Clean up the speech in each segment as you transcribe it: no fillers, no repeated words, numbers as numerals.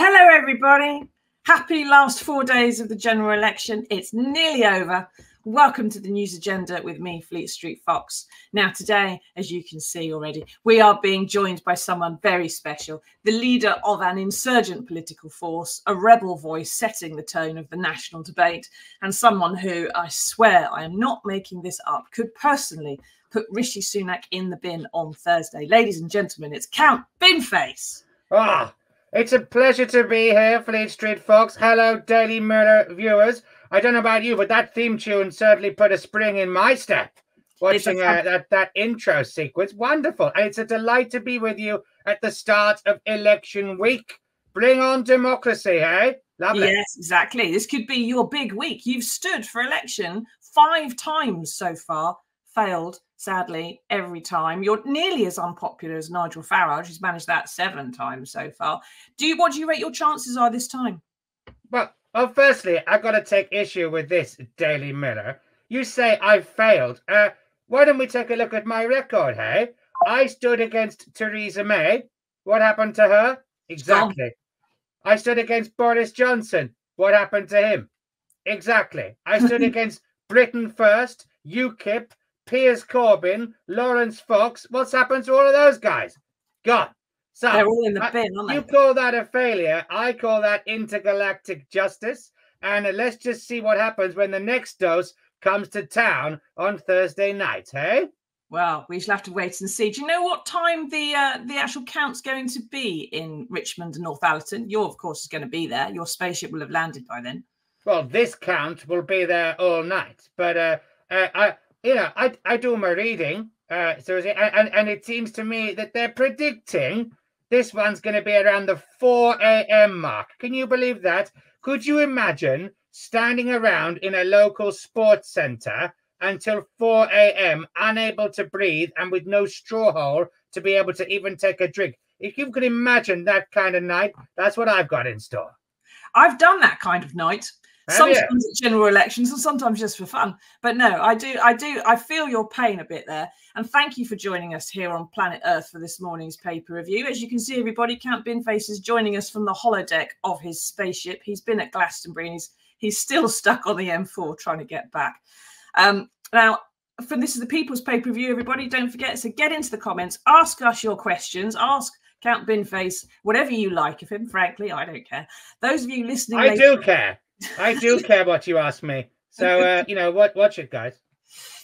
Hello, everybody. Happy last 4 days of the general election. It's nearly over. Welcome to the news agenda with me, Fleet Street Fox. Now, today, as you can see already, we are being joined by someone very special, the leader of an insurgent political force, a rebel voice setting the tone of the national debate, and someone who, I swear I am not making this up, could personally put Rishi Sunak in the bin on Thursday. Ladies and gentlemen, it's Count Binface. It's a pleasure to be here, Fleet Street Fox. Hello, Daily Mirror viewers. I don't know about you, but that theme tune certainly put a spring in my step. Watching that intro sequence, wonderful. And it's a delight to be with you at the start of election week. Bring on democracy, eh? Lovely. Yes, exactly. This could be your big week. You've stood for election 5 times so far, failed, sadly, every time. You're nearly as unpopular as Nigel Farage, who's managed that 7 times so far. What do you rate your chances are this time? Well, firstly, I've got to take issue with this, Daily Mirror. You say I've failed. Why don't we take a look at my record, hey? I stood against Theresa May. What happened to her? Exactly. I stood against Boris Johnson. What happened to him? Exactly. I stood against Britain First, UKIP, Piers Corbyn, Lawrence Fox. What's happened to all of those guys? Gone. So they're all in the bin, aren't they? You call that a failure. I call that intergalactic justice. And let's just see what happens when the next dose comes to town on Thursday night, hey? Well, we shall have to wait and see. Do you know what time the actual count's going to be in Richmond and Northallerton? You're, of course, going to be there. Your spaceship will have landed by then. Well, this count will be there all night. But I do my reading, and it seems to me that they're predicting this one's going to be around the 4 a.m. mark. Can you believe that? Could you imagine standing around in a local sports centre until 4 a.m., unable to breathe and with no straw hole to be able to even take a drink? If you could imagine that kind of night, that's what I've got in store. I've done that kind of night. Sometimes at general elections and sometimes just for fun. But no, I feel your pain a bit there. And thank you for joining us here on Planet Earth for this morning's paper review. As you can see, everybody, Count Binface is joining us from the holodeck of his spaceship. He's been at Glastonbury and he's still stuck on the M4 trying to get back. Now, this is the People's Paper Review, everybody. Don't forget to get into the comments, ask us your questions, ask Count Binface whatever you like of him. Frankly, I don't care. Those of you listening... I do care. I do care what you ask me. So, watch it, guys.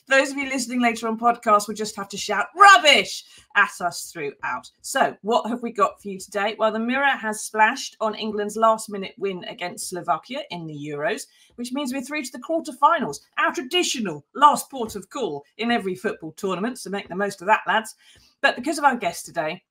Those of you listening later on podcast will just have to shout rubbish at us throughout. So what have we got for you today? Well, the Mirror has splashed on England's last-minute win against Slovakia in the Euros, which means we're through to the quarterfinals, our traditional last port of call in every football tournament, so make the most of that, lads. But because of our guest today,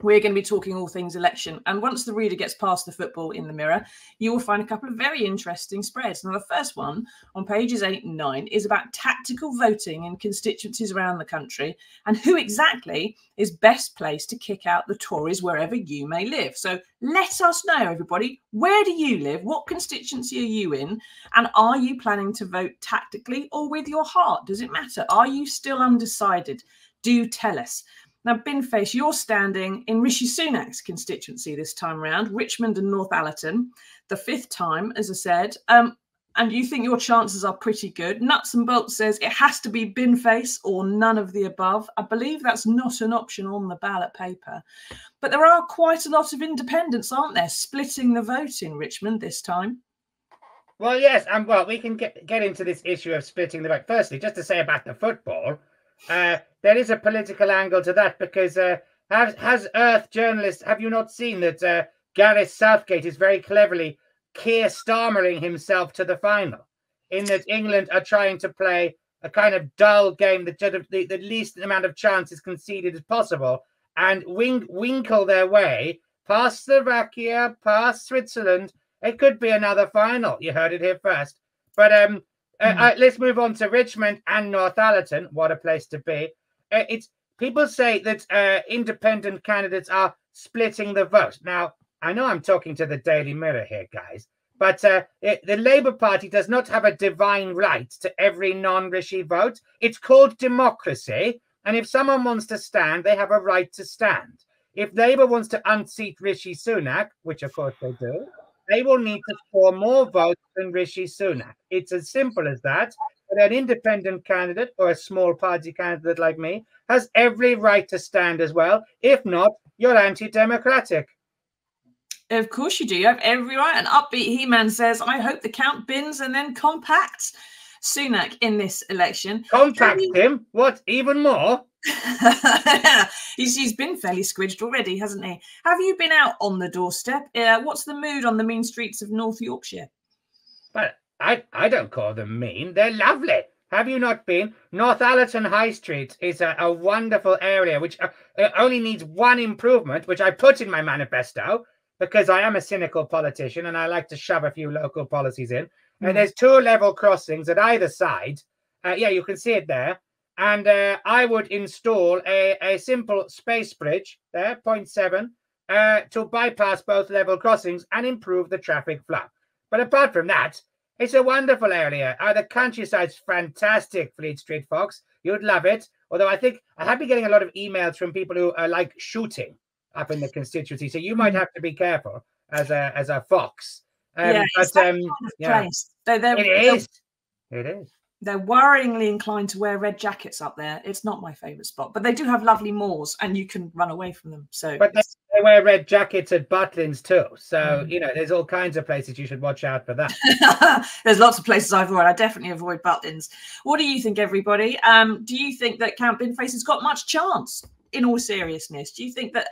we're going to be talking all things election. And once the reader gets past the football in the Mirror, you will find a couple of very interesting spreads. Now, the first one on pages 8 and 9 is about tactical voting in constituencies around the country and who exactly is best placed to kick out the Tories wherever you may live. So let us know, everybody, where do you live? What constituency are you in? And are you planning to vote tactically or with your heart? Does it matter? Are you still undecided? Do tell us. Now, Binface, you're standing in Rishi Sunak's constituency this time round, Richmond and Northallerton, the 5th time, as I said, and you think your chances are pretty good. Nuts and Bolts says it has to be Binface or none of the above. I believe that's not an option on the ballot paper. But there are quite a lot of independents, aren't there, splitting the vote in Richmond this time? Well, yes, and we can get into this issue of splitting the vote. Firstly, just to say about the football, there is a political angle to that because has Earth journalists, have you not seen that Gareth Southgate is very cleverly Keir Starmering himself to the final, in that England are trying to play a kind of dull game that the least amount of chances conceded as possible and winkle their way past Slovakia, past Switzerland. It could be another final. You heard it here first. But let's move on to Richmond and Northallerton. What a place to be. People say that independent candidates are splitting the vote. Now, I know I'm talking to the Daily Mirror here, guys, but the Labour Party does not have a divine right to every non-Rishi vote. It's called democracy, and if someone wants to stand, they have a right to stand. if Labour wants to unseat Rishi Sunak, which of course they do, they will need to score more votes than Rishi Sunak. It's as simple as that. But an independent candidate or a small party candidate like me has every right to stand as well. If not, you're anti-democratic. Of course you do. You have every right. And Upbeat He-Man says, I hope the count bins and then compacts Sunak in this election. Compact him? What, even more? He's been fairly squidged already, hasn't he? Have you been out on the doorstep? What's the mood on the mean streets of North Yorkshire? But I don't call them mean. They're lovely. Have you not been? Northallerton High Street is a wonderful area which only needs one improvement, which I put in my manifesto because I am a cynical politician and I like to shove a few local policies in. And there's 2 level crossings at either side. Yeah, you can see it there. And I would install a simple space bridge there, 0.7, to bypass both level crossings and improve the traffic flow. But apart from that, it's a wonderful area. The countryside's fantastic, Fleet Street, Fox. You'd love it. Although I think I have been getting a lot of emails from people who like shooting up in the constituency. So you might have to be careful as a fox. Yeah, but kind of place. It is. They're worryingly inclined to wear red jackets up there. It's not my favourite spot, but they do have lovely moors, and you can run away from them. So, but they wear red jackets at Butlins too. So you know, there's all kinds of places you should watch out for that. There's lots of places I avoid. I definitely avoid Butlins. What do you think, everybody? Do you think that Count Binface has got much chance? In all seriousness, do you think that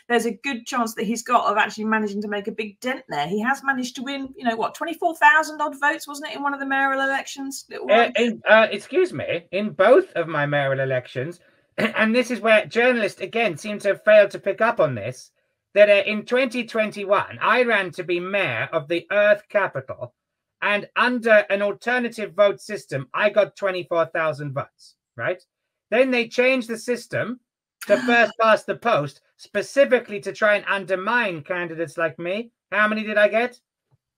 there's a good chance that he's got of actually managing to make a big dent there? He has managed to win, you know, what, 24,000 odd votes, wasn't it, in one of the mayoral elections? Excuse me, in both of my mayoral elections, and this is where journalists, again, seem to have failed to pick up on this, that in 2021, I ran to be mayor of the Earth capital, and under an alternative vote system, I got 24,000 votes, right? Then they changed the system to first past the post, specifically to try and undermine candidates like me. How many did I get?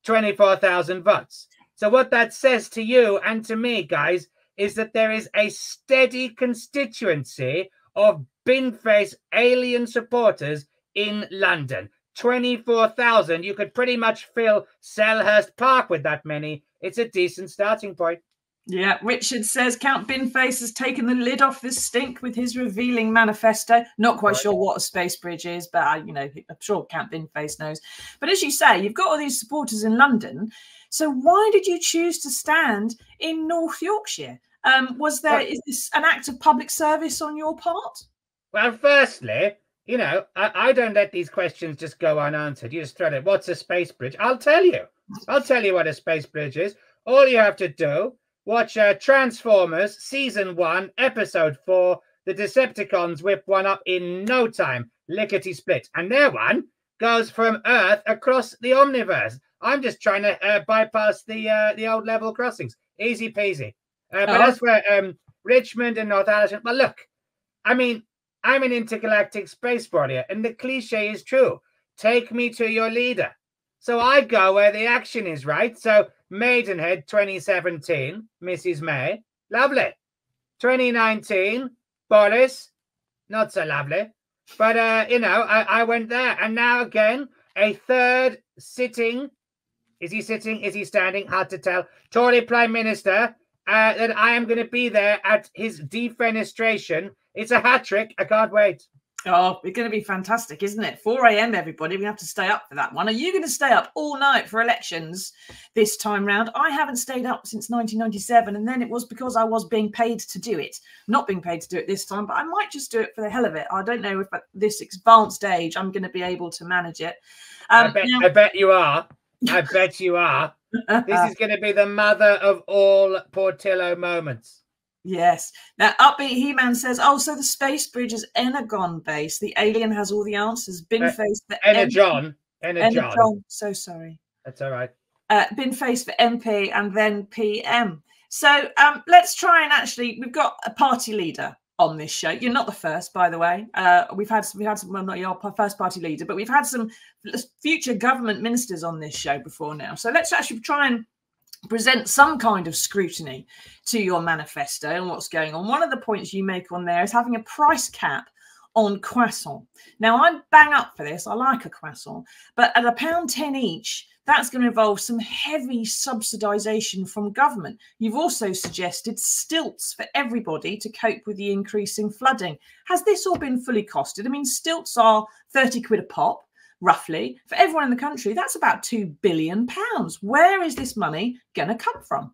24,000 votes. So what that says to you and to me, guys, is that there is a steady constituency of Binface alien supporters in London. 24,000. You could pretty much fill Selhurst Park with that many. It's a decent starting point. Yeah, Richard says Count Binface has taken the lid off this stink with his revealing manifesto. Not quite sure what a space bridge is, but you know, I'm sure Count Binface knows. But as you say, you've got all these supporters in London. So why did you choose to stand in North Yorkshire? Is this an act of public service on your part? Well, firstly, you know, I don't let these questions just go unanswered. You just throw it. What's a space bridge? I'll tell you. I'll tell you what a space bridge is. All you have to do, watch Transformers Season 1, Episode 4. The Decepticons whip one up in no time. Lickety-split. And their one goes from Earth across the Omniverse. I'm just trying to bypass the old level crossings. Easy peasy. But as for Richmond and Northallerton, well, look, I mean, I'm an intergalactic space warrior, and the cliche is true. Take me to your leader. So I go where the action is, right? So Maidenhead 2017, Mrs. May, lovely. 2019, Boris, not so lovely. But, you know, I went there. And now again, a third sitting, is he sitting? Is he standing? Hard to tell. Tory Prime Minister, that I am going to be there at his defenestration. It's a hat trick. I can't wait. Oh, it's going to be fantastic, isn't it? 4 a.m, everybody. We have to stay up for that one. Are you going to stay up all night for elections this time round? I haven't stayed up since 1997, and then it was because I was being paid to do it. Not being paid to do it this time, but I might just do it for the hell of it. I don't know if at this advanced age I'm going to be able to manage it. I bet you are. I bet you are. This is going to be the mother of all Portillo moments. Yes. Now, Upbeat He-Man says, oh, so the space bridge is Energon based. The alien has all the answers. Binface for Energon. So sorry. That's all right. Binface for MP and then PM. So let's try and actually, we've got a party leader on this show. You're not the first, by the way. We've had some, well, not your first party leader, but we've had some future government ministers on this show before now. So let's actually try and present some kind of scrutiny to your manifesto and what's going on. One of the points you make on there is having a price cap on croissant. Now, I'm bang up for this. I like a croissant. But at £1.10 each, that's going to involve some heavy subsidisation from government. You've also suggested stilts for everybody to cope with the increasing flooding. Has this all been fully costed? I mean, stilts are 30 quid a pop, roughly. For everyone in the country, that's about £2 billion. Where is this money going to come from?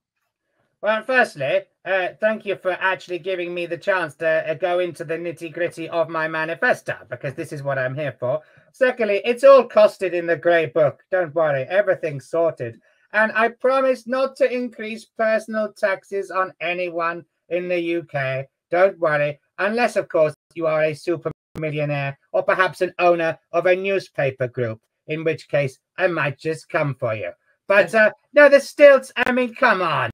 Well, firstly, thank you for actually giving me the chance to go into the nitty-gritty of my manifesto, because this is what I'm here for. Secondly, it's all costed in the grey book. Don't worry, everything's sorted. And I promise not to increase personal taxes on anyone in the UK. Don't worry, unless, of course, you are a super millionaire or perhaps an owner of a newspaper group, in which case I might just come for you. But no, the stilts, I mean, come on.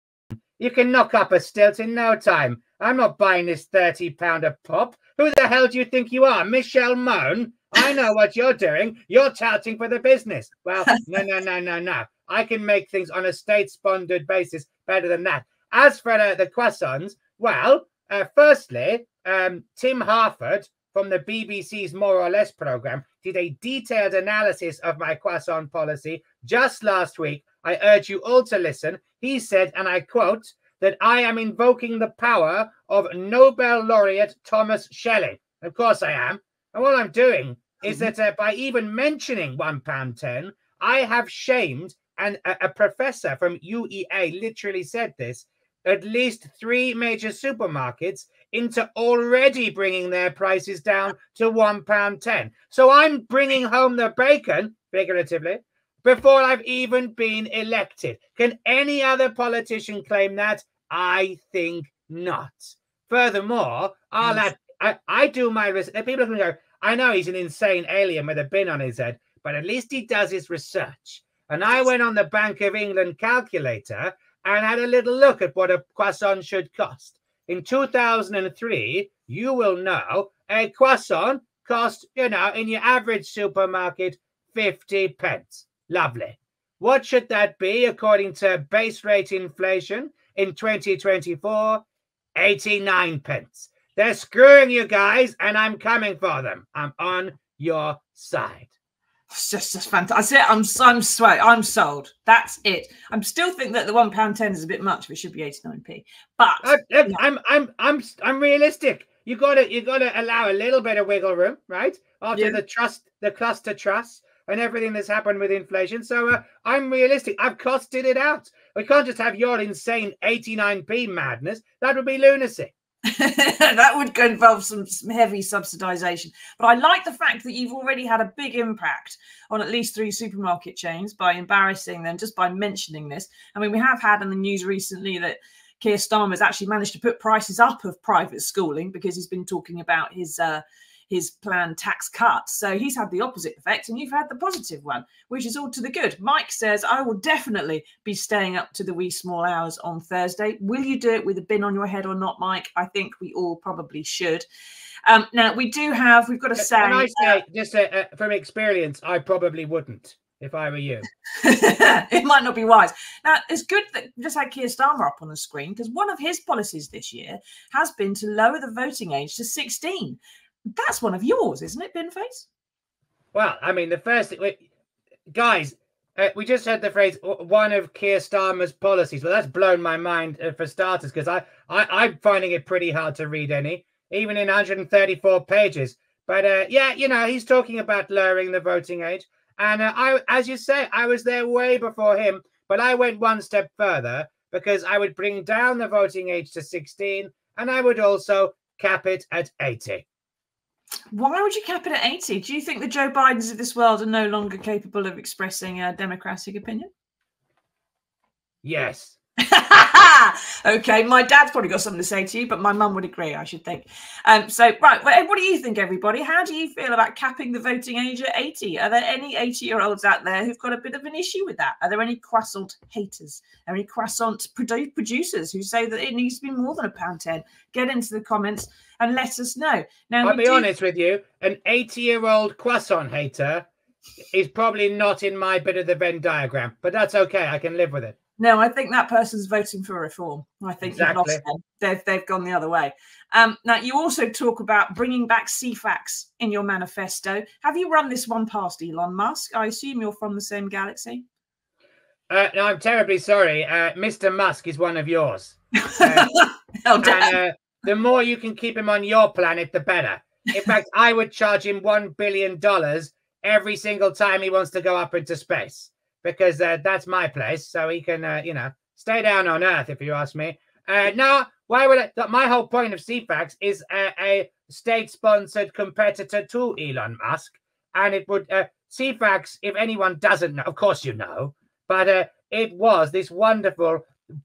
You can knock up a stilt in no time. I'm not buying this £30 a pop. Who the hell do you think you are, Michelle Mone? I know what you're doing. You're touting for the business. Well, no. I can make things on a state-sponsored basis better than that. As for the croissants, well, firstly, Tim Harford from the BBC's More or Less programme did a detailed analysis of my croissant policy just last week. I urge you all to listen. He said, and I quote, that I am invoking the power of Nobel laureate Thomas Schelling. Of course I am. And what I'm doing is that by even mentioning £1.10, I have shamed, and a professor from UEA literally said this, at least 3 major supermarkets into already bringing their prices down to £1.10. So I'm bringing home the bacon, figuratively, before I've even been elected. Can any other politician claim that? I think not. Furthermore, I do my research. People are going to go, I know he's an insane alien with a bin on his head, but at least he does his research. And I went on the Bank of England calculator and had a little look at what a croissant should cost. In 2003, you will know, a croissant cost, you know, in your average supermarket, 50 pence. Lovely. What should that be according to base rate inflation in 2024? 89 pence. They're screwing you guys, and I'm coming for them. I'm on your side. It's just fantastic. I'm sold. That's it. I'm still thinking that the £1.10 is a bit much. It should be 89p. But I'm realistic. You gotta allow a little bit of wiggle room, right? After the cluster trust and everything that's happened with inflation. So I'm realistic. I've costed it out. We can't just have your insane 89p madness. That would be lunacy. That would involve some heavy subsidisation. But I like the fact that you've already had a big impact on at least 3 supermarket chains by embarrassing them, just by mentioning this. I mean, we have had in the news recently that Keir Starmer's actually managed to put prices up of private schooling because he's been talking about his planned tax cuts. So he's had the opposite effect and you've had the positive one, which is all to the good. Mike says, I will definitely be staying up to the wee small hours on Thursday. Will you do it with a bin on your head or not, Mike? I think we all probably should. Now, we've got to say... Can I say, just from experience, I probably wouldn't if I were you. It might not be wise. Now, it's good that just like Keir Starmer up on the screen, because one of his policies this year has been to lower the voting age to 16. That's one of yours, isn't it, Binface? Well, I mean, the first thing, guys, we just heard the phrase one of Keir Starmer's policies. Well, that's blown my mind for starters, because I'm finding it pretty hard to read even in 134 pages. But yeah, you know, he's talking about lowering the voting age. And as you say, I was there way before him, but I went one step further because I would bring down the voting age to 16 and I would also cap it at 80. Why would you cap it at 80? Do you think the Joe Bidens of this world are no longer capable of expressing a democratic opinion? Yes. Okay, my dad's probably got something to say to you, but my mum would agree, I should think. So, right, what do you think, everybody? How do you feel about capping the voting age at 80? Are there any 80-year-olds out there who've got a bit of an issue with that? Are there any croissant haters? Are there any croissant producers who say that it needs to be more than £1.10? Get into the comments and let us know. Now, I'll be honest with you, an 80-year-old croissant hater is probably not in my bit of the Venn diagram, but that's okay. I can live with it. No, I think that person's voting for reform. I think you've lost them. They've gone the other way. Now, you also talk about bringing back CFAX in your manifesto. Have you run this one past Elon Musk? I assume you're from the same galaxy. No, I'm terribly sorry. Mr. Musk is one of yours. The more you can keep him on your planet, the better. In fact, I would charge him $1 billion every single time he wants to go up into space, because that's my place. So he can, stay down on Earth, if you ask me. Now, why would I? My whole point of CFAX is a state-sponsored competitor to Elon Musk, and it would CFAX. If anyone doesn't know, of course you know, but it was this wonderful,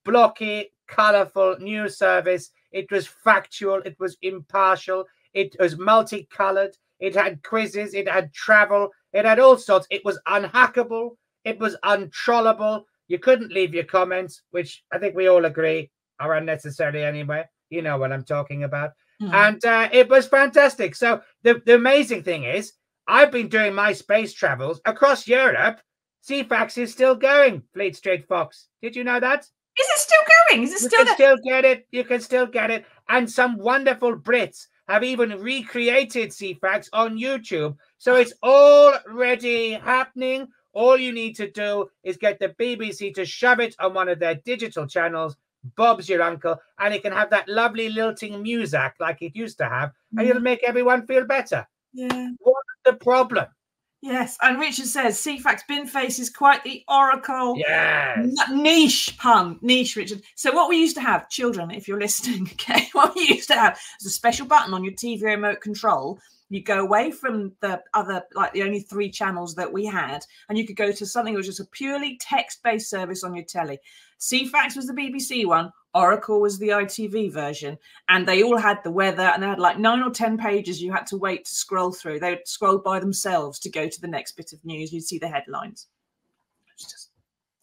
blocky, colorful news service. It was factual. It was impartial. It was multicolored. It had quizzes. It had travel. It had all sorts. It was unhackable. It was untrollable. You couldn't leave your comments, which I think we all agree are unnecessary anyway. You know what I'm talking about. And it was fantastic. So the amazing thing is, I've been doing my space travels across Europe. CFAX is still going, Fleet Street Fox. Did you know that? Is it still going? Is it still? You can still get it. You can still get it. And some wonderful Brits have even recreated CFAX on YouTube. So it's already happening. All you need to do is get the BBC to shove it on one of their digital channels. Bob's your uncle, and it can have that lovely lilting music like it used to have, and it'll make everyone feel better. Yeah. What's the problem? Yes, and Richard says CFAX Binface is quite the oracle. Yes. Niche pun. Niche, Richard. So what we used to have, children, if you're listening, okay, what we used to have was a special button on your TV remote control. You go away from the other, like the only 3 channels that we had, and you could go to something that was just a purely text-based service on your telly. CFAX was the BBC one. Oracle was the ITV version, and they all had the weather, and they had like 9 or 10 pages you had to wait to scroll through. They would scroll by themselves to go to the next bit of news. You'd see the headlines.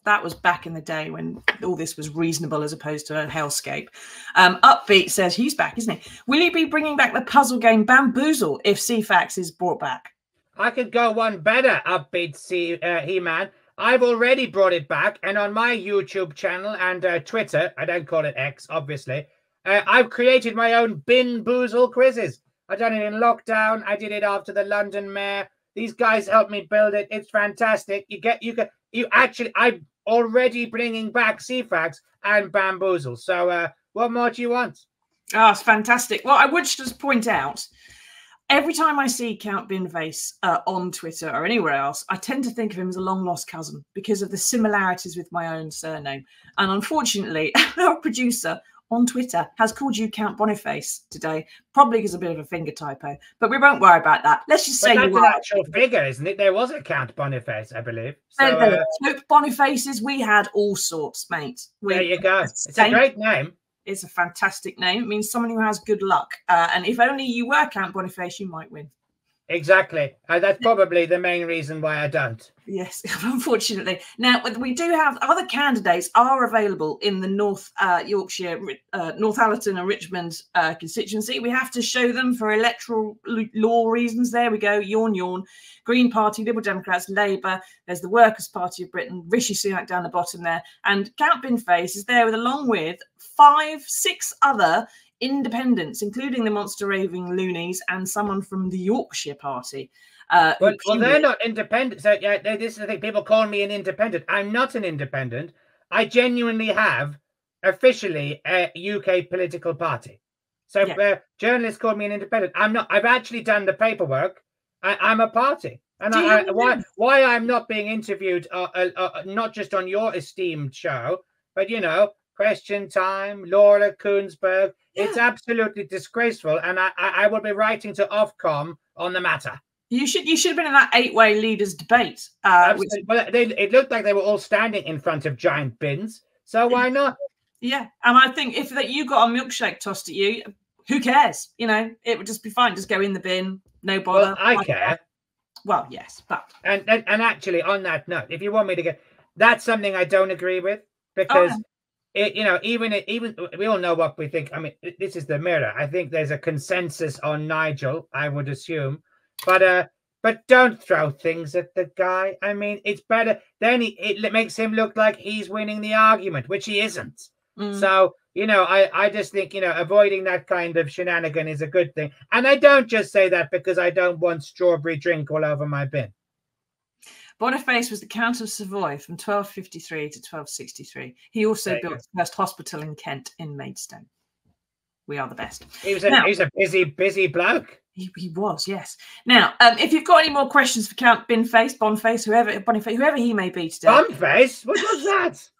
That was back in the day when all this was reasonable as opposed to a hellscape. Upbeat says he's back, isn't he? Will you be bringing back the puzzle game Bamboozle if CFAX is brought back? I could go one better, Upbeat He-Man. I've already brought it back, and on my YouTube channel and Twitter, I don't call it X, obviously, I've created my own Binboozle quizzes. I've done it in lockdown. I did it after the London mayor. These guys helped me build it. It's fantastic. I'm already bringing back CFAX and Bamboozle. So what more do you want? Oh, it's fantastic. Well, I would just point out, every time I see Count Binface on Twitter or anywhere else, I tend to think of him as a long-lost cousin because of the similarities with my own surname. And unfortunately, our producer on Twitter has called you Count Boniface today, probably because of a bit of a finger typo. But we won't worry about that. Let's just say that's an actual figure, isn't it? There was a Count Boniface, I believe. So, Count Bonifaces, we had all sorts, mate. There you go. It's a great name. It's a fantastic name. It means someone who has good luck. And if only you were Count Boniface, you might win. Exactly. That's probably the main reason why I don't. Yes, unfortunately. Now, we do have other candidates are available in the North Yorkshire, Northallerton and Richmond constituency. We have to show them for electoral law reasons. There we go. Yawn, yawn. Green Party, Liberal Democrats, Labour. There's the Workers' Party of Britain, Rishi Sunak down the bottom there. And Count Binface is there along with 5-6 other independents, including the monster raving loonies and someone from the Yorkshire Party. Well, they're not independent. So yeah, this is the thing. People call me an independent. I'm not an independent. I genuinely have officially a UK political party. So journalists call me an independent. I'm not. I've actually done the paperwork. I'm a party. And why I'm not being interviewed, not just on your esteemed show, but Question Time, Laura Koonsberg. Yeah. It's absolutely disgraceful, and I will be writing to Ofcom on the matter. You should have been in that 8-way leaders debate. Well, it looked like they were all standing in front of giant bins, so why not? Yeah, and I think if you got a milkshake tossed at you, who cares? It would just be fine. Just go in the bin, no bother. Well, I care. Well, yes, but and actually, on that note, if you want me to get, that's something I don't agree with because. Even we all know what we think. I mean, this is the Mirror. I think there's a consensus on Nigel, I would assume. But but don't throw things at the guy. I mean, it's better. Then it makes him look like he's winning the argument, which he isn't. So, you know, I just think, you know, avoiding that kind of shenanigan is a good thing. And I don't just say that because I don't want strawberry drink all over my bin. Boniface was the Count of Savoy from 1253 to 1263. He also built the first hospital in Kent in Maidstone. We are the best. He was a busy bloke. He was, yes. Now, if you've got any more questions for Count Boniface, whoever he may be today. Boniface? What was that?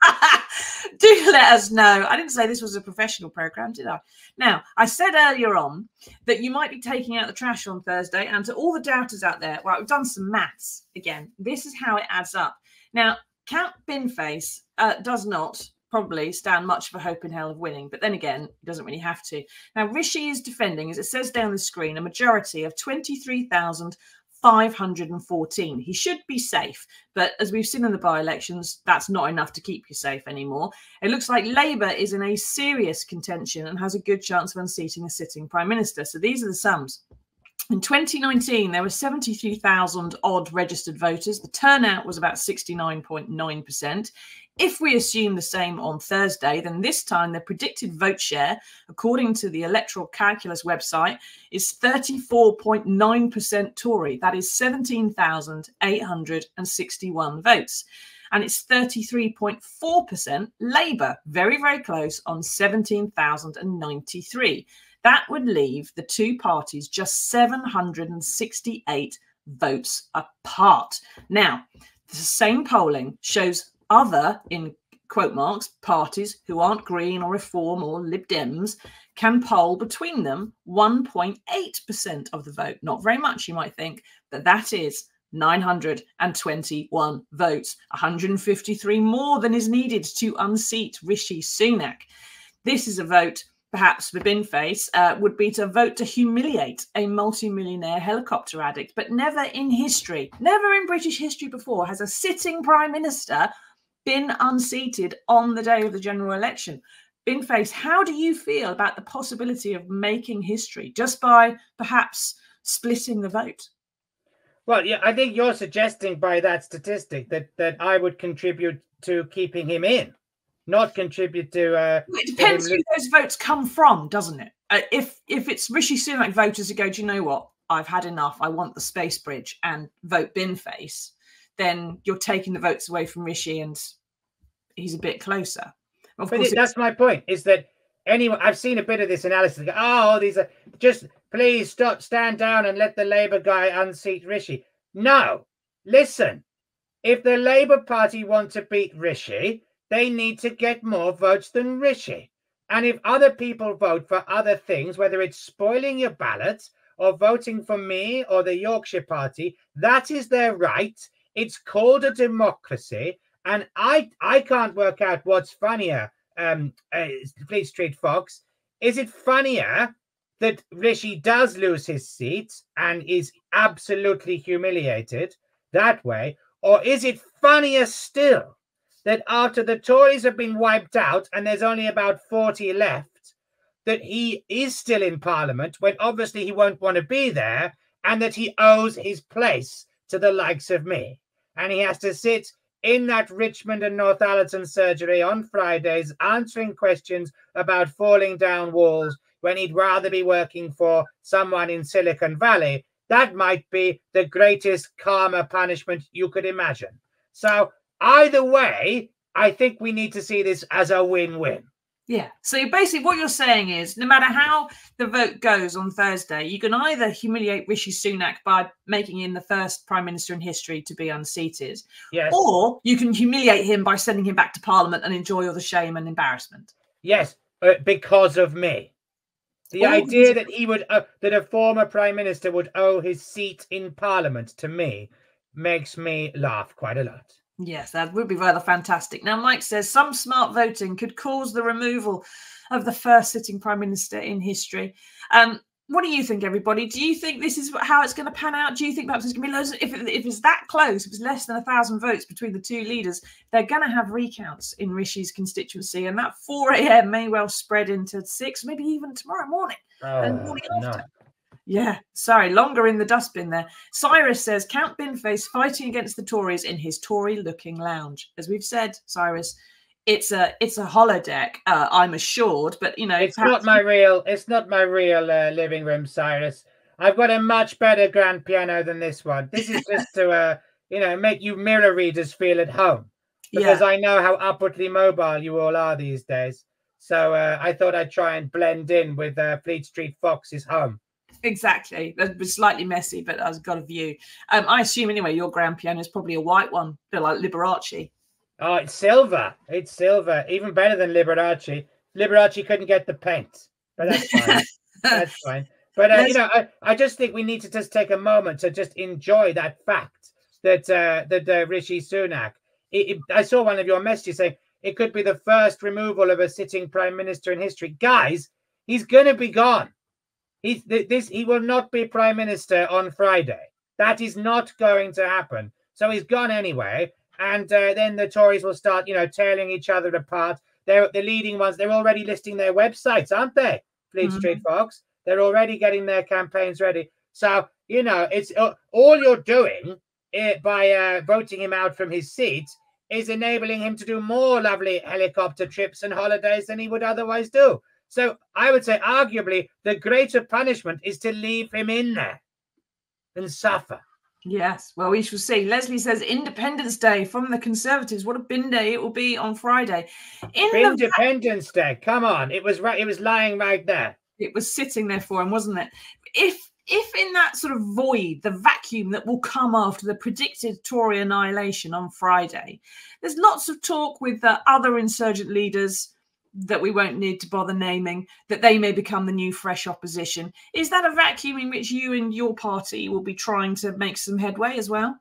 Do let us know. I didn't say this was a professional program, did I? Now, I said earlier on that you might be taking out the trash on Thursday, and to all the doubters out there, well, we've done some maths again. This is how it adds up. Now, Count Binface does not probably stand much of a hope in hell of winning, but then again, he doesn't really have to. Now, Rishi is defending, as it says down the screen, a majority of 23,514. He should be safe, but as we've seen in the by-elections, that's not enough to keep you safe anymore. It looks like Labour is in a serious contention and has a good chance of unseating a sitting Prime Minister. So these are the sums. In 2019, there were 73,000 odd registered voters. The turnout was about 69.9%. If we assume the same on Thursday, then this time the predicted vote share, according to the Electoral Calculus website, is 34.9% Tory. That is 17,861 votes. And it's 33.4% Labour, very, very close on 17,093. That would leave the two parties just 768 votes apart. Now, the same polling shows other, in quote marks, parties who aren't Green or Reform or Lib Dems can poll between them 1.8% of the vote. Not very much, you might think, but that is 921 votes, 153 more than is needed to unseat Rishi Sunak. This is a vote, perhaps for Binface, would be to vote to humiliate a multi-millionaire helicopter addict. But never in history, never in British history before, has a sitting Prime Minister been unseated on the day of the general election. Binface, how do you feel about the possibility of making history just by perhaps splitting the vote? Well, yeah, I think you're suggesting by that statistic that I would contribute to keeping him in, not contribute to... it depends who those votes come from, doesn't it? If it's Rishi Sunak voters who go, do you know what? I've had enough. I want the space bridge, and vote Binface, then you're taking the votes away from Rishi and he's a bit closer. Of course, that's my point, is that anyone, I've seen a bit of this analysis. Oh, these are just, please stand down and let the Labour guy unseat Rishi. No, listen, if the Labour Party want to beat Rishi, they need to get more votes than Rishi. And if other people vote for other things, whether it's spoiling your ballot or voting for me or the Yorkshire Party, that is their right. It's called a democracy. And I can't work out what's funnier, Fleet Street Fox. Is it funnier that Rishi does lose his seat and is absolutely humiliated that way? Or is it funnier still that after the Tories have been wiped out and there's only about 40 left, that he is still in Parliament when obviously he won't want to be there, and that he owes his place to the likes of me? And he has to sit in that Richmond and Northallerton surgery on Fridays answering questions about falling down walls when he'd rather be working for someone in Silicon Valley. That might be the greatest karma punishment you could imagine. So either way, I think we need to see this as a win-win. Yeah. So basically what you're saying is no matter how the vote goes on Thursday, you can either humiliate Rishi Sunak by making him the first Prime Minister in history to be unseated, yes, or you can humiliate him by sending him back to Parliament and enjoy all the shame and embarrassment. Yes, because of me. The idea that he would, that a former Prime Minister would owe his seat in Parliament to me makes me laugh quite a lot. Yes, that would be rather fantastic. Now, Mike says some smart voting could cause the removal of the first sitting Prime Minister in history. What do you think, everybody? Do you think this is how it's going to pan out? Do you think perhaps there's going to be loads? If it's that close, if it's less than 1,000 votes between the two leaders, they're going to have recounts in Rishi's constituency, and that 4 a.m. may well spread into 6, maybe even tomorrow morning and morning after. Yeah, sorry, longer in the dustbin there. Cyrus says, Count Binface fighting against the Tories in his Tory-looking lounge. As we've said, Cyrus, it's a holodeck, I'm assured, but, you know... It's not my real living room, Cyrus. I've got a much better grand piano than this one. This is just to, make you mirror readers feel at home. Because I know how upwardly mobile you all are these days. So I thought I'd try and blend in with Fleet Street Fox's home. Exactly. That was slightly messy, but I've got a view. I assume, anyway, your grand piano is probably a white one, a bit like Liberace. Oh, it's silver. It's silver. Even better than Liberace. Liberace couldn't get the paint. But that's fine. That's fine. But, I just think we need to just take a moment to just enjoy that fact that Rishi Sunak, I saw one of your messages saying it could be the first removal of a sitting prime minister in history. Guys, he's going to be gone. He will not be prime minister on Friday. That is not going to happen. So he's gone anyway. And then the Tories will start, tearing each other apart. They're the leading ones. They're already listing their websites, aren't they? Fleet Street Fox. They're already getting their campaigns ready. So, it's all you're doing by voting him out from his seat is enabling him to do more lovely helicopter trips and holidays than he would otherwise do. So I would say, arguably, the greater punishment is to leave him in there and suffer. Yes, well, we shall see. Leslie says Independence Day from the Conservatives. What a bin day it will be on Friday. Independence Day, come on. It was right. It was lying right there. It was sitting there for him, wasn't it? If in that sort of void, the vacuum that will come after the predicted Tory annihilation on Friday, there's lots of talk with the other insurgent leaders that we won't need to bother naming, that they may become the new fresh opposition. Is that a vacuum in which you and your party will be trying to make some headway as well?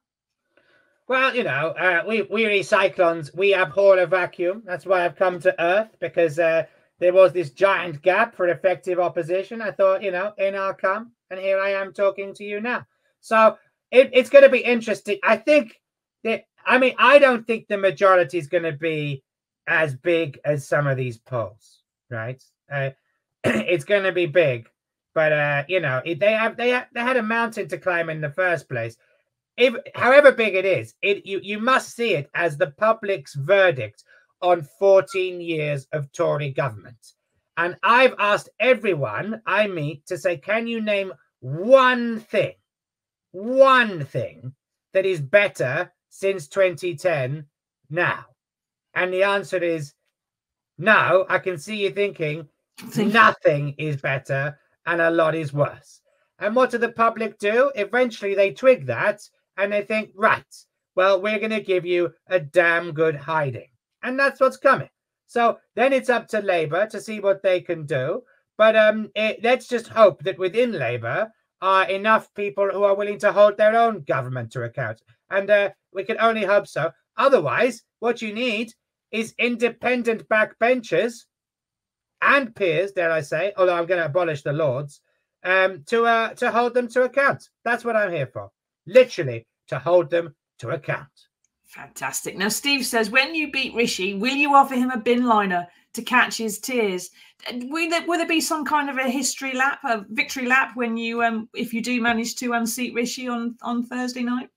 Well, we recyclons, we abhor a vacuum. That's why I've come to Earth, because there was this giant gap for effective opposition. I thought, in I'll come, and here I am talking to you now. So it's going to be interesting. I don't think the majority is going to be as big as some of these polls, right? It's going to be big, but they had a mountain to climb in the first place. However big it is, you must see it as the public's verdict on 14 years of Tory government. And I've asked everyone I meet to say, can you name one thing that is better since 2010 now? And the answer is no. I can see you thinking nothing is better and a lot is worse. And what do the public do? Eventually they twig that and they think, right, well, we're going to give you a damn good hiding. And that's what's coming. So then it's up to Labour to see what they can do. But let's just hope that within Labour are enough people who are willing to hold their own government to account. And we can only hope so. Otherwise, what you need is independent backbenchers and peers, dare I say, although I'm going to abolish the Lords, to hold them to account. That's what I'm here for. Literally, to hold them to account. Fantastic. Now, Steve says, when you beat Rishi, will you offer him a bin liner to catch his tears? Will there be some kind of a history lap, a victory lap, when you, if you do manage to unseat Rishi on Thursday night?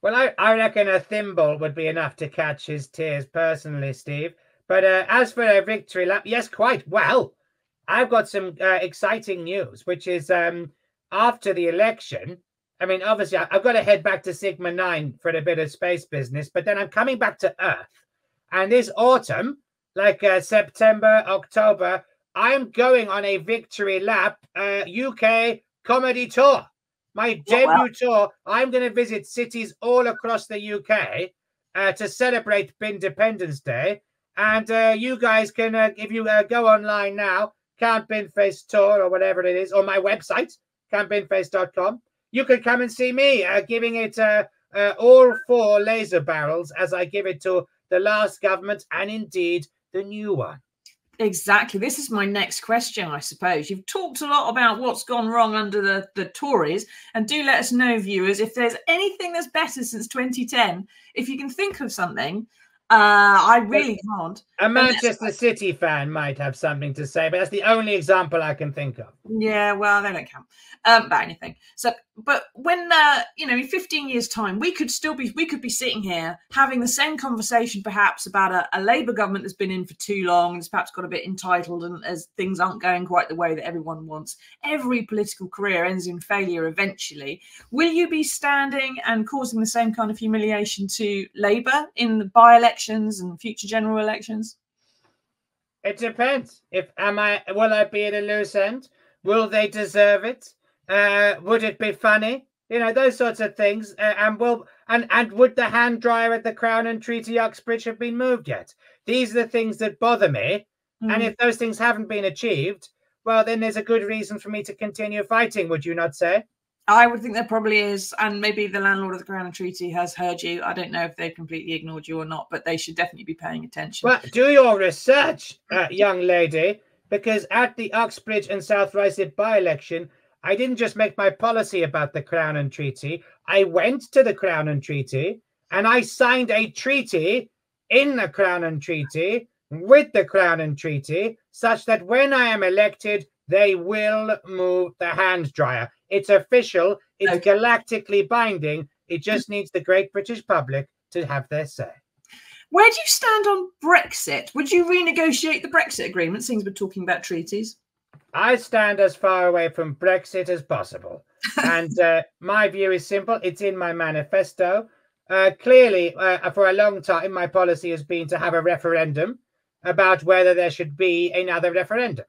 Well, I reckon a thimble would be enough to catch his tears, personally, Steve. But as for a victory lap, yes, quite well. I've got some exciting news, which is after the election. I mean, obviously, I've got to head back to Sigma 9 for a bit of space business, but then I'm coming back to Earth. And this autumn, like September, October, I'm going on a victory lap UK comedy tour. My debut tour. I'm going to visit cities all across the UK to celebrate Independence Day. And you guys can, if you go online now, Count Binface Tour or whatever it is, or my website, countbinface.com, you can come and see me giving it all 4 laser barrels as I give it to the last government and indeed the new one. Exactly. This is my next question, I suppose. You've talked a lot about what's gone wrong under the Tories, and do let us know, viewers, if there's anything that's better since 2010. If you can think of something, I really can't. A Manchester City fan might have something to say, but that's the only example I can think of. Yeah, well, they don't count about anything. So, but when in 15 years' time, we could be sitting here having the same conversation, perhaps about a Labour government that's been in for too long and has perhaps got a bit entitled, and as things aren't going quite the way that everyone wants. Every political career ends in failure eventually. Will you be standing and causing the same kind of humiliation to Labour in the by-elections and future general elections? It depends. Will I be at a loose end? Will they deserve it? Would it be funny? Those sorts of things. And would the hand dryer at the Crown and Treaty Uxbridge have been moved yet? These are the things that bother me. And if those things haven't been achieved, well, then there's a good reason for me to continue fighting, would you not say? I would think there probably is, and maybe the landlord of the Crown and Treaty has heard you. I don't know if they've completely ignored you or not, but they should definitely be paying attention. Well, do your research, young lady, because at the Uxbridge and South Ruislip by-election, I didn't just make my policy about the Crown and Treaty. I went to the Crown and Treaty, and I signed a treaty in the Crown and Treaty with the Crown and Treaty, such that when I am elected, they will move the hand dryer. It's official. It's galactically binding. It just needs the great British public to have their say. Where do you stand on Brexit? Would you renegotiate the Brexit agreement, since we're talking about treaties? I stand as far away from Brexit as possible. And my view is simple. It's in my manifesto. Clearly, for a long time, my policy has been to have a referendum about whether there should be another referendum.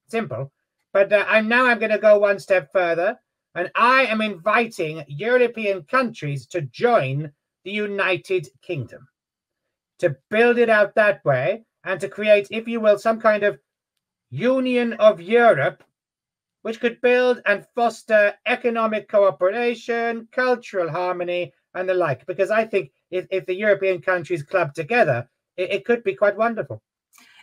Simple. But I'm going to go one step further. And I am inviting European countries to join the United Kingdom, to build it out that way and to create, if you will, some kind of Union of Europe, which could build and foster economic cooperation, cultural harmony, and the like. Because I think if the European countries club together, it could be quite wonderful.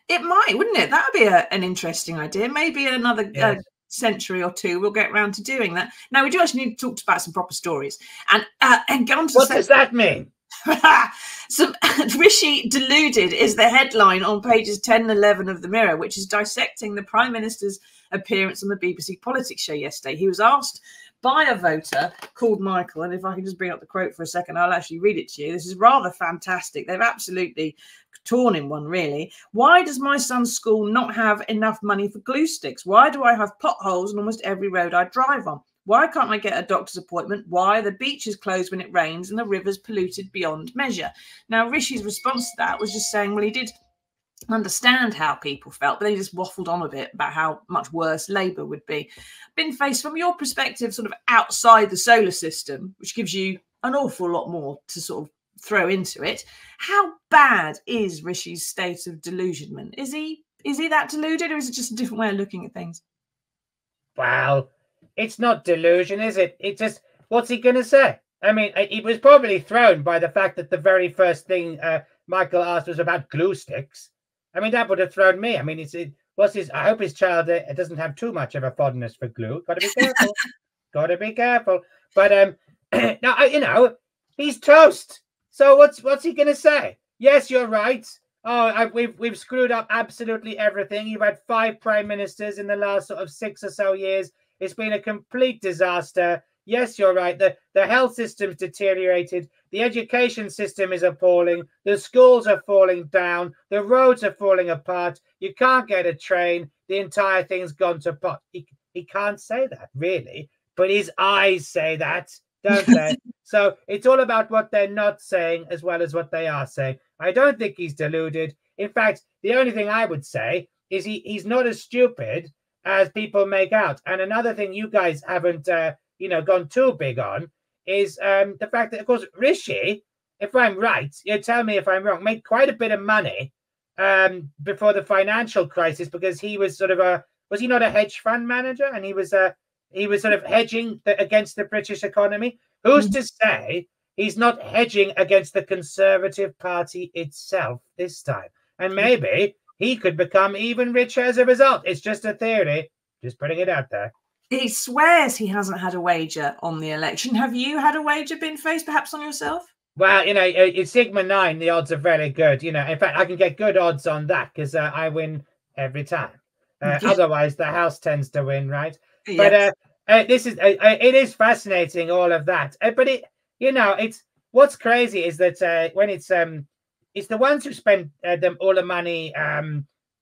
It might, wouldn't it? That would be an interesting idea. Maybe another century or two we'll get around to doing that. Now, we do actually need to talk about some proper stories and go on to what does that mean? Rishi deluded is the headline on pages 10 and 11 of the Mirror, which is dissecting the Prime Minister's appearance on the BBC Politics show yesterday. He was asked by a voter called Michael, and if I can just bring up the quote for a second, I'll actually read it to you. This is rather fantastic. They've absolutely torn him one, really. Why does my son's school not have enough money for glue sticks? Why do I have potholes on almost every road I drive on? Why can't I get a doctor's appointment? Why the beach is closed when it rains and the river's polluted beyond measure? Now, Rishi's response to that was just saying, well, he did understand how people felt, but they just waffled on a bit about how much worse Labour would be. Binface, from your perspective, sort of outside the solar system, which gives you an awful lot more to sort of throw into it, how bad is Rishi's state of delusionment? Is he that deluded, or is it just a different way of looking at things? Well, it's not delusion, is it? It's just, what's he going to say? I mean, he was probably thrown by the fact that the very first thing Michael asked was about glue sticks. I mean, that would have thrown me. I mean, I hope his child doesn't have too much of a fondness for glue. Got to be careful. Got to be careful. But now, he's toast. So what's he going to say? Yes, you're right. Oh, we've screwed up absolutely everything. You've had 5 prime ministers in the last sort of 6 or so years. It's been a complete disaster. Yes, you're right. The health system's deteriorated. The education system is appalling. The schools are falling down. The roads are falling apart. You can't get a train. The entire thing's gone to pot. He can't say that, really. But his eyes say that, don't they? So it's all about what they're not saying as well as what they are saying. I don't think he's deluded. In fact, the only thing I would say is he's not as stupid as people make out. And another thing you guys haven't gone too big on is the fact that, of course, Rishi, if I'm right, you tell me if I'm wrong, made quite a bit of money before the financial crisis, because he was sort of was he not a hedge fund manager? And he was sort of hedging against the British economy. Who's to say he's not hedging against the Conservative Party itself this time? And maybe he could become even richer as a result. It's just a theory. Just putting it out there. He swears he hasn't had a wager on the election. Have you had a wager, Binface, perhaps on yourself? Well, it's Sigma 9. The odds are very good. In fact, I can get good odds on that because I win every time. Otherwise, the house tends to win, right? Yes. But it is fascinating, all of that. But it's what's crazy is that when it's the ones who spend all the money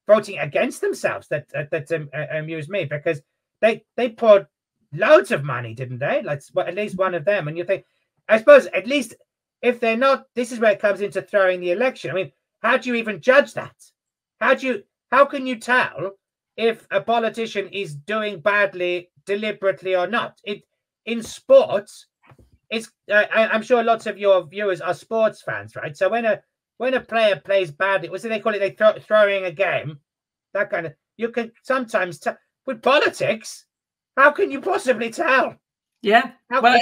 voting against themselves that amuse me, because they poured loads of money, didn't they? Like, well, at least one of them, and you think, I suppose, at least. If they're not, this is where it comes into throwing the election. I mean, how do you even judge that? How can you tell if a politician is doing badly deliberately or not? In sports, I'm sure lots of your viewers are sports fans, right? So when a player plays badly, what do they call it? Throwing a game, that kind of. You can sometimes tell. With politics, how can you possibly tell? Yeah. Well,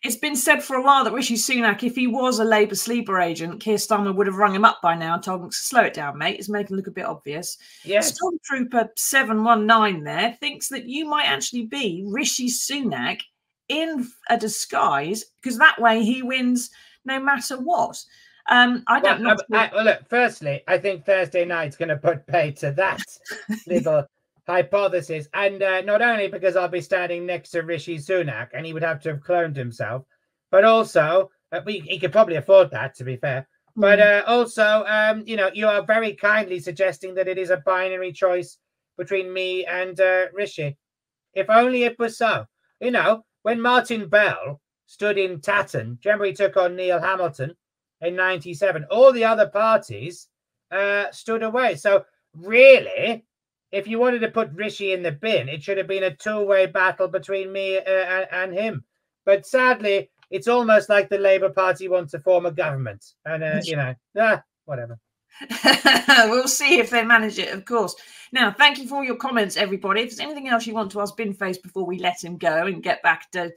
it's been said for a while that Rishi Sunak, if he was a Labour sleeper agent, Keir Starmer would have rung him up by now and told him to slow it down, mate. It's making it look a bit obvious. Yes. Stormtrooper 719 there thinks that you might actually be Rishi Sunak in a disguise, because that way he wins no matter what. I don't know. Well, look, firstly, I think Thursday night's going to put pay to that little hypothesis, and not only because I'll be standing next to Rishi Sunak and he would have to have cloned himself, but also he could probably afford that, to be fair. But also, you are very kindly suggesting that it is a binary choice between me and Rishi. If only it was so. When Martin Bell stood in Tatton, remember he took on Neil Hamilton in '97, all the other parties stood away. So really, if you wanted to put Rishi in the bin, it should have been a two-way battle between me and him. But sadly, it's almost like the Labour Party wants to form a government. And, whatever. We'll see if they manage it, of course. Now, thank you for all your comments, everybody. If there's anything else you want to ask Binface before we let him go and get back to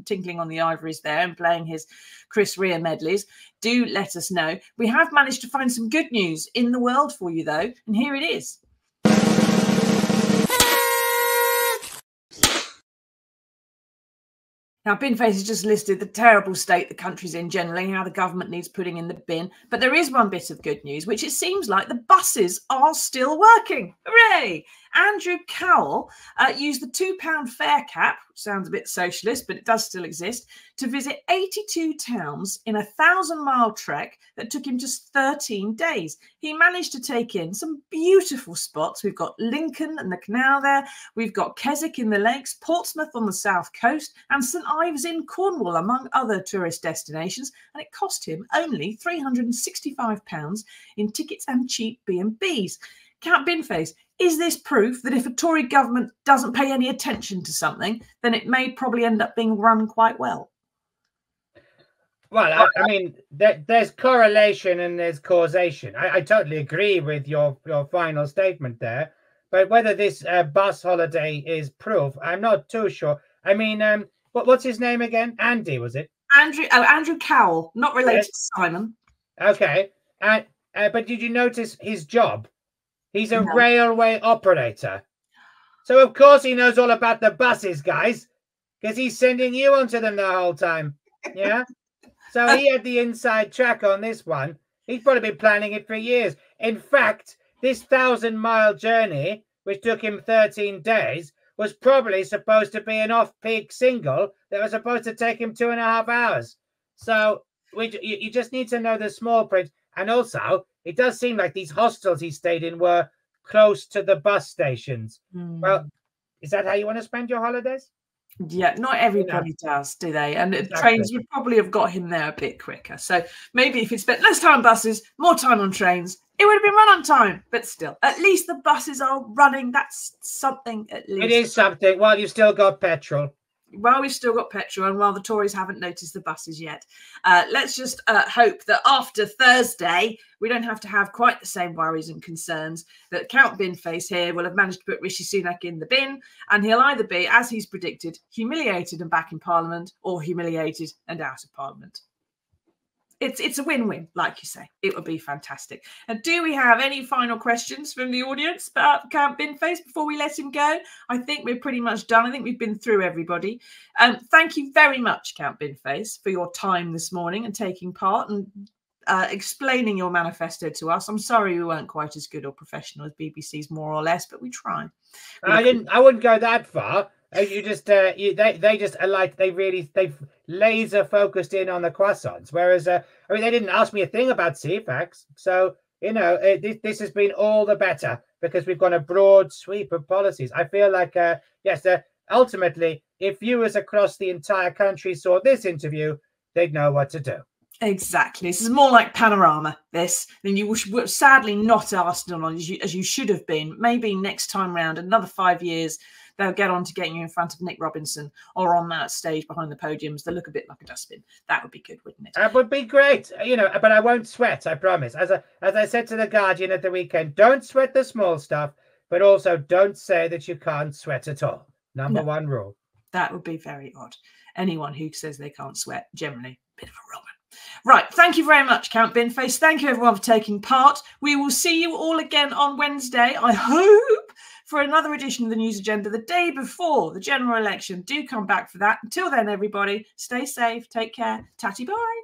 tinkling on the ivories there and playing his Chris Rea medleys, do let us know. We have managed to find some good news in the world for you, though, and here it is. Now, Binface has just listed the terrible state the country's in generally, how the government needs putting in the bin. But there is one bit of good news, which it seems like the buses are still working. Hooray! Andrew Cowell used the £2 fare cap, which sounds a bit socialist, but it does still exist, to visit 82 towns in a 1,000-mile trek that took him just 13 days. He managed to take in some beautiful spots. We've got Lincoln and the canal there. We've got Keswick in the lakes, Portsmouth on the south coast, and St Ives in Cornwall, among other tourist destinations. And it cost him only £365 in tickets and cheap B&Bs. Count Binface, is this proof that if a Tory government doesn't pay any attention to something, then it may probably end up being run quite well? Well, I mean, there's correlation and there's causation. I totally agree with your final statement there. But whether this bus holiday is proof, I'm not too sure. I mean, what's his name again? Andy, was it? Andrew Cowell, not related to Simon. Okay. But did you notice his job? He's a railway operator. So, of course, he knows all about the buses, guys, because he's sending you onto them the whole time. Yeah? So he had the inside track on this one. He's probably been planning it for years. In fact, this 1,000-mile journey, which took him 13 days, was probably supposed to be an off-peak single that was supposed to take him 2.5 hours. So you just need to know the small print. And also, it does seem like these hostels he stayed in were close to the bus stations. Well, is that how you want to spend your holidays? Yeah, not everybody does, do they? And trains would probably have got him there a bit quicker. So maybe if he'd spent less time on buses, more time on trains, it would have been run on time. But still, at least the buses are running. That's something, at least. It is something. While you've still got petrol. While we've still got petrol and while the Tories haven't noticed the buses yet. Let's just hope that after Thursday, we don't have to have quite the same worries and concerns, that Count Binface here will have managed to put Rishi Sunak in the bin, and he'll either be, as he's predicted, humiliated and back in Parliament, or humiliated and out of Parliament. it's a win-win, like you say. It would be fantastic. And do we have any final questions from the audience about Count Binface before we let him go? I think we're pretty much done. I think we've been through everybody. Thank you very much, Count Binface, for your time this morning and taking part and explaining your manifesto to us. I'm sorry we weren't quite as good or professional as BBC's, more or less, but we try. I wouldn't go that far. You just they just are like they've laser focused in on the croissants, whereas I mean they didn't ask me a thing about CFAX, so you know this has been all the better because we've got a broad sweep of policies. I feel like yes, ultimately if viewers across the entire country saw this interview, they'd know what to do. Exactly. This is more like Panorama, this. Then you were sadly not Arsenal as you should have been. Maybe next time round, another 5 years, they'll get on to getting you in front of Nick Robinson or on that stage behind the podiums. They'll look a bit like a dustbin. That would be good, wouldn't it? That would be great, you know, but I won't sweat, I promise. As I said to The Guardian at the weekend, don't sweat the small stuff, but also don't say that you can't sweat at all. Number one rule. That would be very odd. Anyone who says they can't sweat, generally, a bit of a wrong. Right, thank you very much, Count Binface. Thank you, everyone, for taking part. We will see you all again on Wednesday, I hope, for another edition of the News Agenda the day before the general election. Do come back for that. Until then, everybody, stay safe, take care, tatty bye.